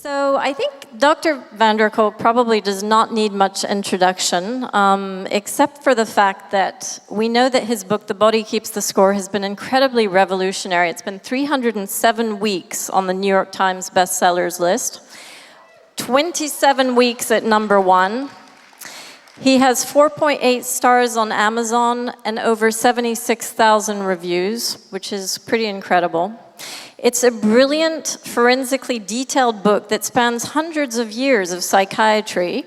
So I think Dr. van der Kolk probably does not need much introduction, except for the fact that we know that his book, The Body Keeps the Score, has been incredibly revolutionary. It's been 307 weeks on the New York Times bestsellers list, 27 weeks at #1. He has 4.8 stars on Amazon and over 76,000 reviews, which is pretty incredible. It's a brilliant, forensically detailed book that spans hundreds of years of psychiatry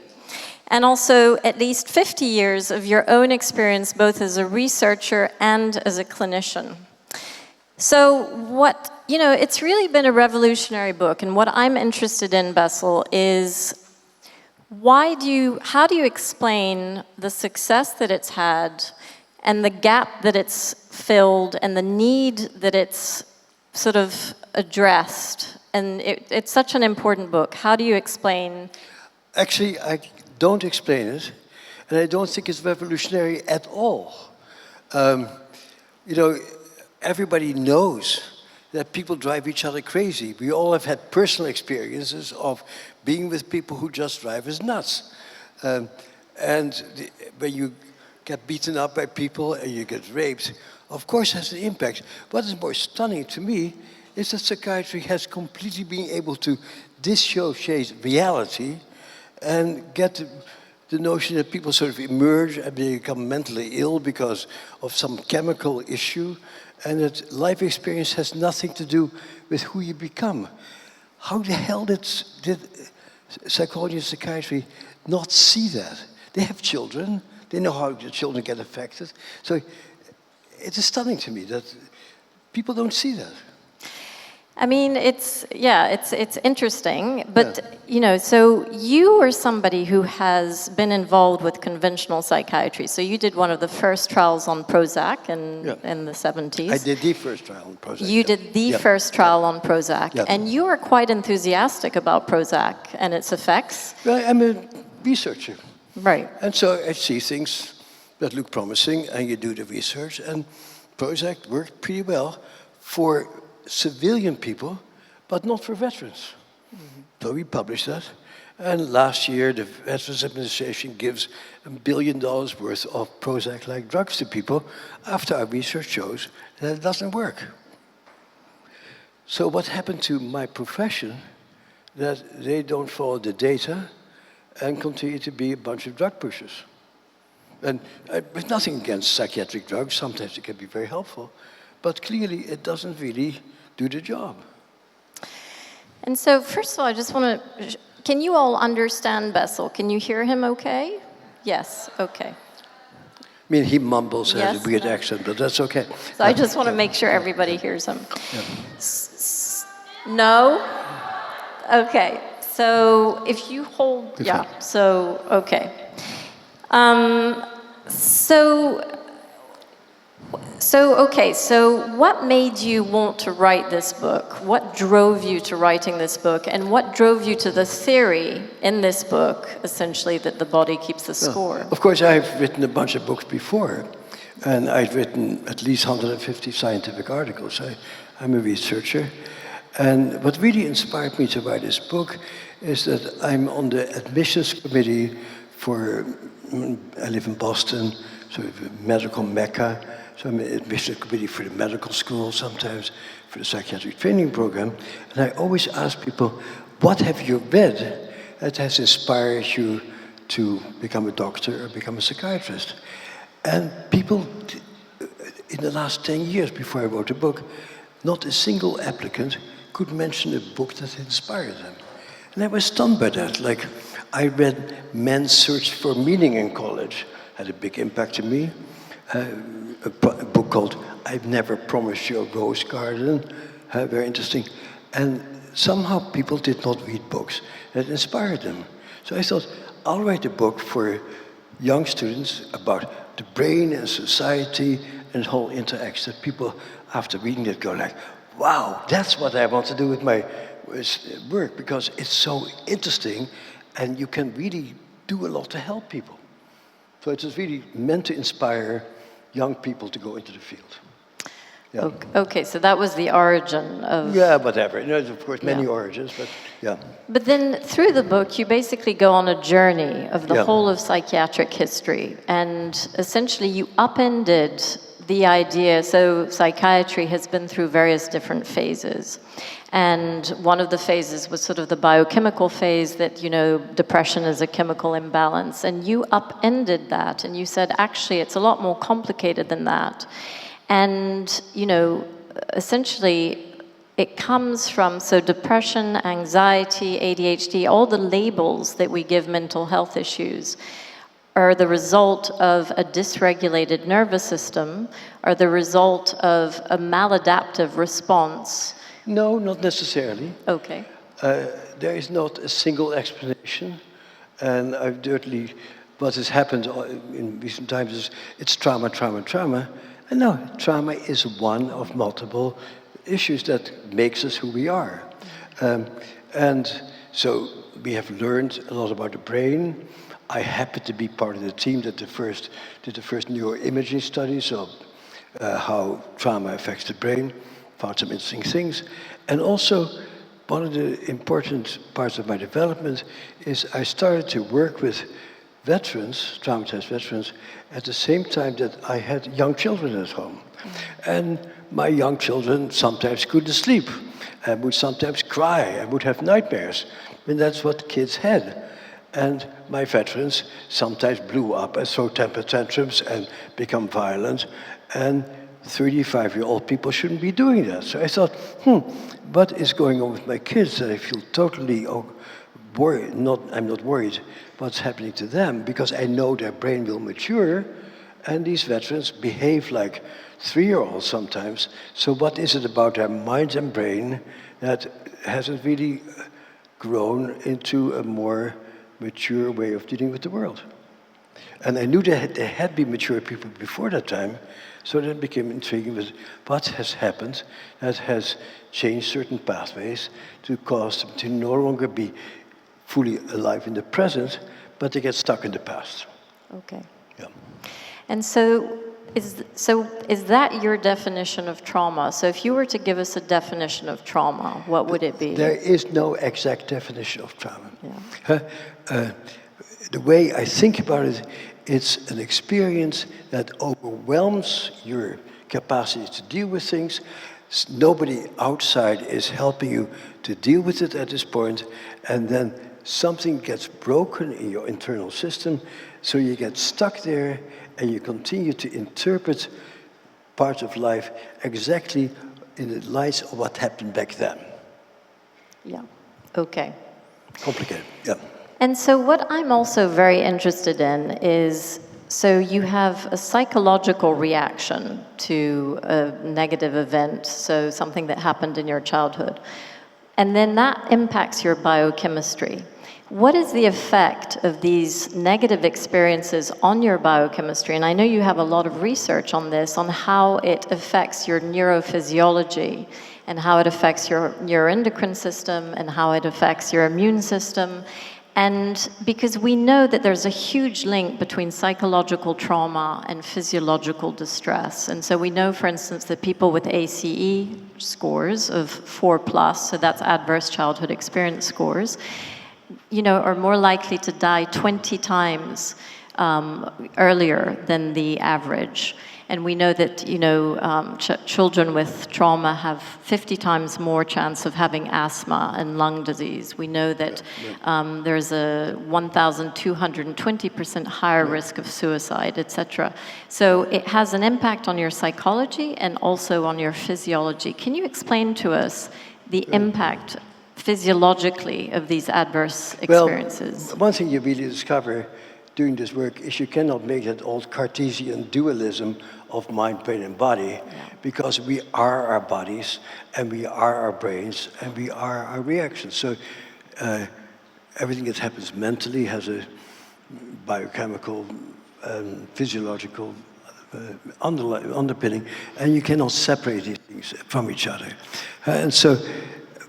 and also at least 50 years of your own experience both as a researcher and as a clinician. So it's really been a revolutionary book, and what I'm interested in, Bessel, is how do you explain the success that it's had and the gap that it's filled and the need that it's sort of addressed? And it's such an important book. How do you explain? Actually, I don't explain it, and I don't think it's revolutionary at all. Everybody knows that people drive each other crazy. We all have had personal experiences of being with people who just drive us nuts. When you get beaten up by people and you get raped, of course it has an impact. What is more stunning to me is that psychiatry has completely been able to dissociate reality and get the notion that people sort of emerge and they become mentally ill because of some chemical issue, and that life experience has nothing to do with who you become. How the hell did psychology and psychiatry not see that? They have children, they know how the children get affected. So it is stunning to me that people don't see that. I mean, it's interesting, but so you are somebody who has been involved with conventional psychiatry. So you did one of the first trials on Prozac in the 70s. I did the first trial on Prozac. You did the first trial on Prozac, and you are quite enthusiastic about Prozac and its effects. Well, I'm a researcher. Right. And so I see things that look promising, and you do the research, and Prozac worked pretty well for civilian people, but not for veterans. Mm-hmm. So we published that. And last year, the Veterans Administration gives $1 billion worth of Prozac-like drugs to people after our research shows that it doesn't work. So what happened to my profession, that they don't follow the data and continue to be a bunch of drug pushers? And there's nothing against psychiatric drugs. Sometimes it can be very helpful. But clearly, it doesn't really do the job. And so, first of all, I just want to... Can you all understand Bessel? Can you hear him okay? Yes, okay. I mean, he mumbles, has a weird accent, but that's okay. So I just want to make sure everybody hears him. No? Okay. So if you hold... So, okay. So what made you want to write this book? What drove you to writing this book? And what drove you to the theory in this book, essentially, that the body keeps the score? Of course, I've written a bunch of books before, and I've written at least 150 scientific articles. I'm a researcher. And what really inspired me to write this book is that I'm on the admissions committee I live in Boston, so a medical mecca. So I'm in the admissions committee for the medical school, sometimes for the psychiatric training program. And I always ask people, what have you read that has inspired you to become a doctor or become a psychiatrist? And people, in the last 10 years before I wrote the book, not a single applicant could mention a book that inspired them. And I was stunned by that. Like, I read Men's Search for Meaning in college, had a big impact on me. A book called I've Never Promised You a Rose Garden, very interesting. And somehow people did not read books that inspired them. So I thought, I'll write a book for young students about the brain and society and the whole interaction. People, after reading it, go like, wow, that's what I want to do with my work, because it's so interesting and you can really do a lot to help people. So it was really meant to inspire young people to go into the field. Yeah. Okay, so that was the origin of... Yeah, whatever. There's of course many Yeah. origins, but yeah. But then through the book, you basically go on a journey of the Yeah. whole of psychiatric history. And essentially, you upended the idea. So psychiatry has been through various different phases. And one of the phases was sort of the biochemical phase that, depression is a chemical imbalance. And you upended that and you said, actually, it's a lot more complicated than that. And, essentially, it comes from, so depression, anxiety, ADHD, all the labels that we give mental health issues are the result of a dysregulated nervous system, are the result of a maladaptive response. No, not necessarily. Okay. There is not a single explanation, and what has happened in recent times is it's trauma, trauma, trauma. And no, trauma is one of multiple issues that makes us who we are. And so we have learned a lot about the brain. I happen to be part of the team that did the first neuroimaging studies of how trauma affects the brain, found some interesting things. And also, one of the important parts of my development is I started to work with veterans, traumatized veterans, at the same time that I had young children at home. And my young children sometimes couldn't sleep, and would sometimes cry, and would have nightmares. And that's what kids had. And my veterans sometimes blew up and throw temper tantrums and become violent. And 35-year-old people shouldn't be doing that. So I thought, what is going on with my kids that I feel totally worried? I'm not worried what's happening to them, because I know their brain will mature, and these veterans behave like 3-year-olds sometimes. So what is it about their minds and brain that hasn't really grown into a more mature way of dealing with the world? And I knew there had been mature people before that time, so that it became intriguing with what has happened that has changed certain pathways to cause them to no longer be fully alive in the present, but they get stuck in the past. Okay. Yeah. And so is that your definition of trauma? So if you were to give us a definition of trauma, what would it be? There is no exact definition of trauma. Yeah. The way I think about it, it's an experience that overwhelms your capacity to deal with things. Nobody outside is helping you to deal with it at this point, and then something gets broken in your internal system, so you get stuck there, and you continue to interpret parts of life exactly in the light of what happened back then. Yeah. Okay. Complicated, yeah. And so what I'm also very interested in is, so you have a psychological reaction to a negative event, so something that happened in your childhood, and then that impacts your biochemistry. What is the effect of these negative experiences on your biochemistry? And I know you have a lot of research on this, on how it affects your neurophysiology, and how it affects your neuroendocrine system, and how it affects your immune system. And because we know that there's a huge link between psychological trauma and physiological distress. And so we know, for instance, that people with ACE scores of 4+, so that's adverse childhood experience scores, are more likely to die 20 times earlier than the average. And we know that, children with trauma have 50 times more chance of having asthma and lung disease. We know that there's a 1,220% higher risk of suicide, etc. So it has an impact on your psychology and also on your physiology. Can you explain to us the impact physiologically of these adverse experiences? Well, one thing you really discover doing this work is you cannot make that old Cartesian dualism of mind, brain, and body, because we are our bodies, and we are our brains, and we are our reactions. So everything that happens mentally has a biochemical and physiological underpinning, and you cannot separate these things from each other.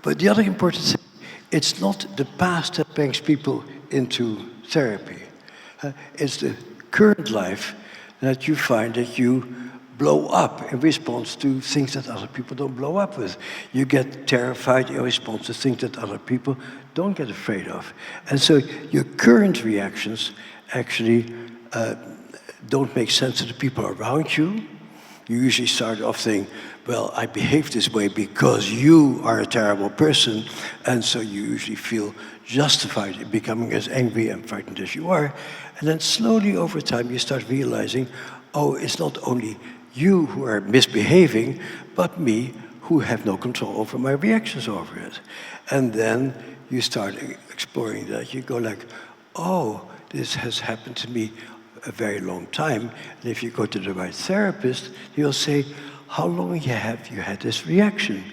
But the other important thing, it's not the past that brings people into therapy. It's the current life that you find that you blow up in response to things that other people don't blow up with. You get terrified in response to things that other people don't get afraid of. And so your current reactions actually don't make sense to the people around you. You usually start off saying, well, I behave this way because you are a terrible person, and so you usually feel justified in becoming as angry and frightened as you are. And then slowly over time you start realizing, oh, it's not only you who are misbehaving, but me who have no control over my reactions over it. And then you start exploring that. You go like, oh, this has happened to me a very long time. And if you go to the right therapist, he'll say, how long have you had this reaction?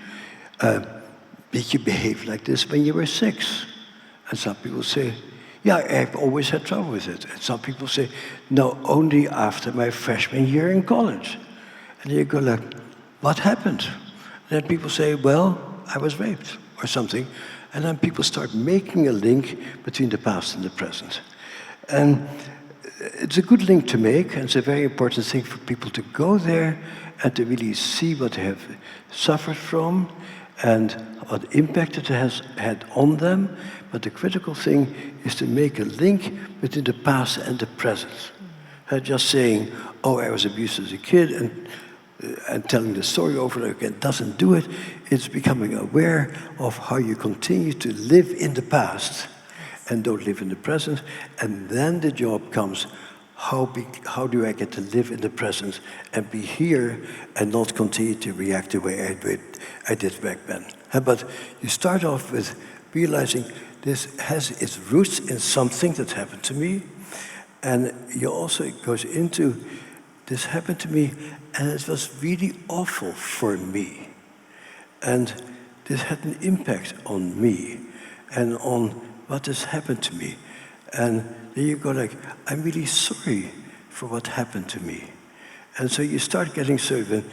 Did you behave like this when you were 6? And some people say, yeah, I've always had trouble with it. And some people say, no, only after my freshman year in college. And you go like, what happened? And then people say, well, I was raped or something. And then people start making a link between the past and the present. And it's a good link to make, and it's a very important thing for people to go there and to really see what they have suffered from and what impact it has had on them. But the critical thing is to make a link between the past and the present. Just saying, oh, I was abused as a kid, and telling the story over and over again doesn't do it. It's becoming aware of how you continue to live in the past and don't live in the present. And then the job comes, how do I get to live in the present and be here and not continue to react the way I did back then. But you start off with realizing this has its roots in something that happened to me. And you also, it goes into, this happened to me and it was really awful for me. And this had an impact on me and on what has happened to me. And then you go like, I'm really sorry for what happened to me. And so you start getting sort of a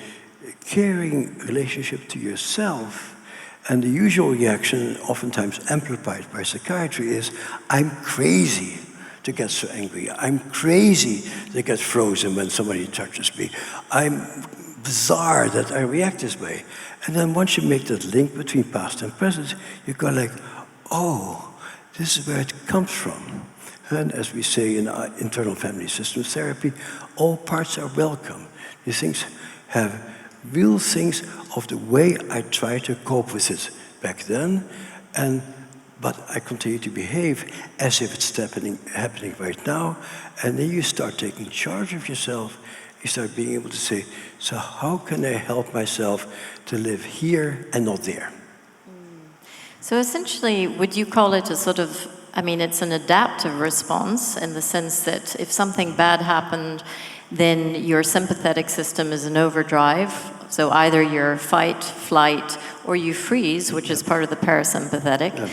caring relationship to yourself. And the usual reaction, oftentimes amplified by psychiatry, is, I'm crazy to get so angry. I'm crazy to get frozen when somebody touches me. I'm bizarre that I react this way. And then once you make that link between past and present, you go like, oh, this is where it comes from. And as we say in our internal family systems therapy, all parts are welcome. These things have real things of the way I tried to cope with it back then, but I continue to behave as if it's happening right now. And then you start taking charge of yourself. You start being able to say, so how can I help myself to live here and not there? So essentially, would you call it a sort of, I mean, it's an adaptive response in the sense that if something bad happened, then your sympathetic system is in overdrive. So either you're fight, flight, or you freeze, which is part of the parasympathetic. Yeah.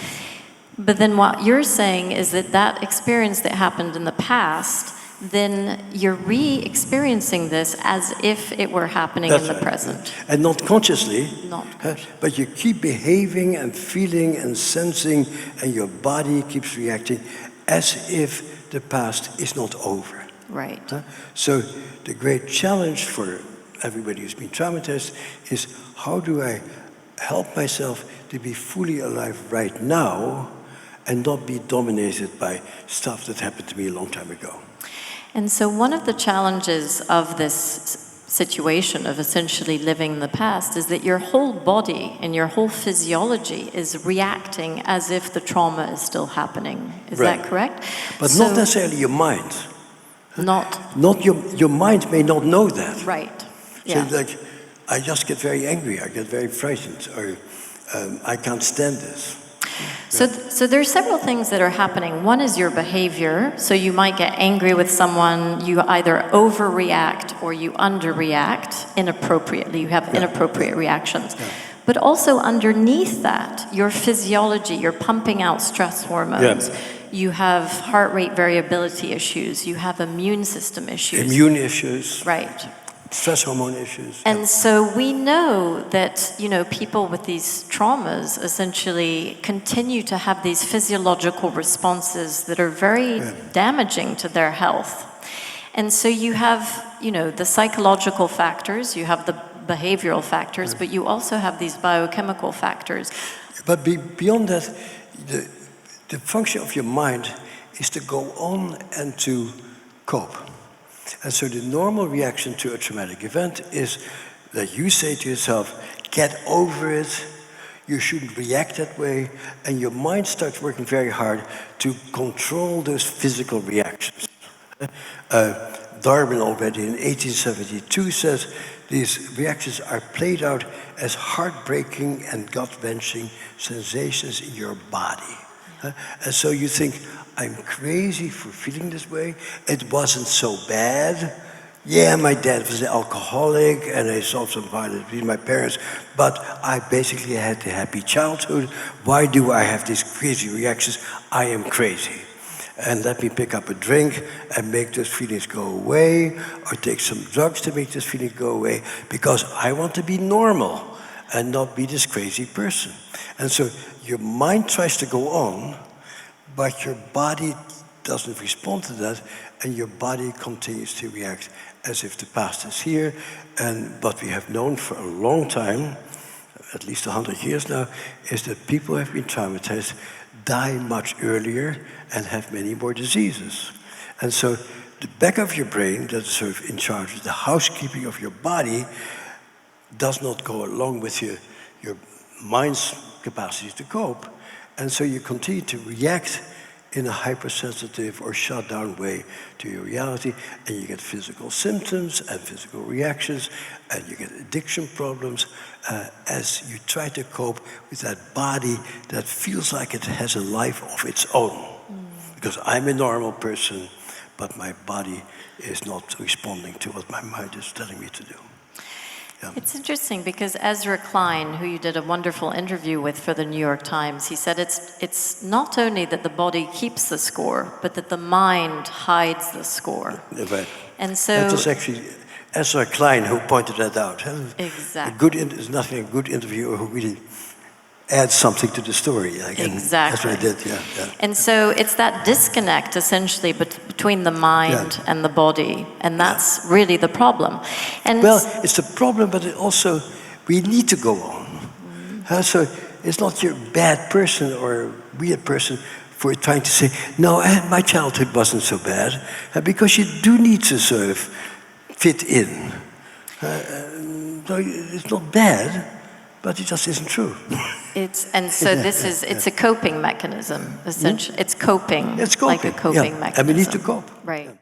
But then what you're saying is that that experience that happened in the past, then you're re-experiencing this as if it were happening in the present. And not consciously, Not but you keep behaving and feeling and sensing, and your body keeps reacting as if the past is not over. Right. So the great challenge for everybody who's been traumatized is, how do I help myself to be fully alive right now and not be dominated by stuff that happened to me a long time ago? And so one of the challenges of this situation of essentially living in the past is that your whole body and your whole physiology is reacting as if the trauma is still happening. Is that correct? But not necessarily your mind. Not your mind may not know that. Right. Yeah. So like, I just get very angry, I get very frightened, or I can't stand this. So there's several things that are happening. One is your behavior. So you might get angry with someone, you either overreact or you underreact inappropriately. You have inappropriate reactions. Yeah. But also underneath that, your physiology, you're pumping out stress hormones. Yeah. You have heart rate variability issues. You have immune system issues. Immune issues. Right. Stress hormone issues. And so we know that, people with these traumas essentially continue to have these physiological responses that are very damaging to their health. And so you have, the psychological factors, you have the behavioral factors, but you also have these biochemical factors. But beyond that, the function of your mind is to go on and to cope. And so the normal reaction to a traumatic event is that you say to yourself, get over it, you shouldn't react that way, and your mind starts working very hard to control those physical reactions. Darwin already in 1872 says these reactions are played out as heartbreaking and gut-wrenching sensations in your body. And so you think, I'm crazy for feeling this way. It wasn't so bad. Yeah, my dad was an alcoholic and I saw some violence between my parents, but I basically had a happy childhood. Why do I have these crazy reactions? I am crazy. And let me pick up a drink and make those feelings go away, or take some drugs to make those feelings go away, because I want to be normal and not be this crazy person. And so your mind tries to go on, but your body doesn't respond to that, and your body continues to react as if the past is here. And what we have known for a long time, at least 100 years now, is that people who have been traumatized die much earlier and have many more diseases. And so the back of your brain, that is sort of in charge of the housekeeping of your body, does not go along with your mind's capacity to cope. And so you continue to react in a hypersensitive or shut down way to your reality, and you get physical symptoms and physical reactions, and you get addiction problems as you try to cope with that body that feels like it has a life of its own. Because I'm a normal person, but my body is not responding to what my mind is telling me to do. Yeah. It's interesting because Ezra Klein, who you did a wonderful interview with for the New York Times, he said it's not only that the body keeps the score, but that the mind hides the score. Right. And so that was actually Ezra Klein who pointed that out. Exactly. There's nothing a good interviewer who really adds something to the story. Exactly. That's what I did, yeah. And so it's that disconnect, essentially, between the mind and the body, and that's really the problem. And well, it's the problem, but it also, we need to go on. So it's not you're a bad person or a weird person for trying to say, no, my childhood wasn't so bad, because you do need to sort of fit in. So it's not bad, but it just isn't true. It's a coping mechanism, essentially. It's coping. It's coping, like a coping mechanism. And we need to cope. Right.